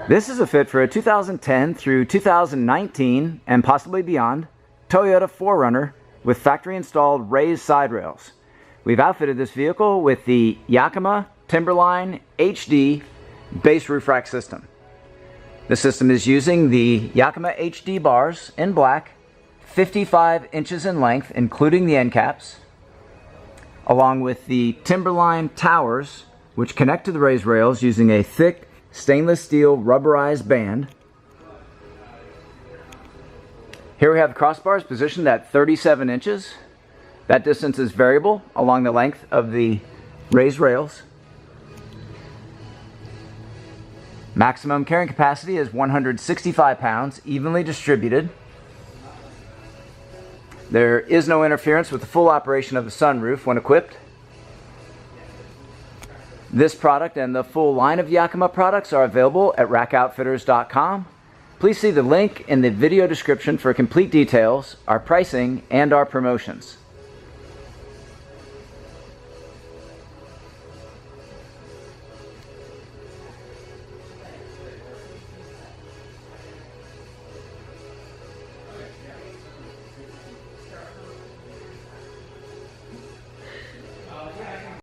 This is a fit for a 2010 through 2019 and possibly beyond Toyota 4Runner with factory installed raised side rails. We've outfitted this vehicle with the Yakima TimberLine HD base roof rack system. The system is using the Yakima HD bars in black, 55 inches in length including the end caps, along with the TimberLine towers which connect to the raised rails using a thick stainless steel rubberized band. Here we have the crossbars positioned at 37 inches. That distance is variable along the length of the raised rails. Maximum carrying capacity is 165 pounds, evenly distributed. There is no interference with the full operation of the sunroof when equipped. This product and the full line of Yakima products are available at rackoutfitters.com. Please see the link in the video description for complete details, our pricing, and our promotions.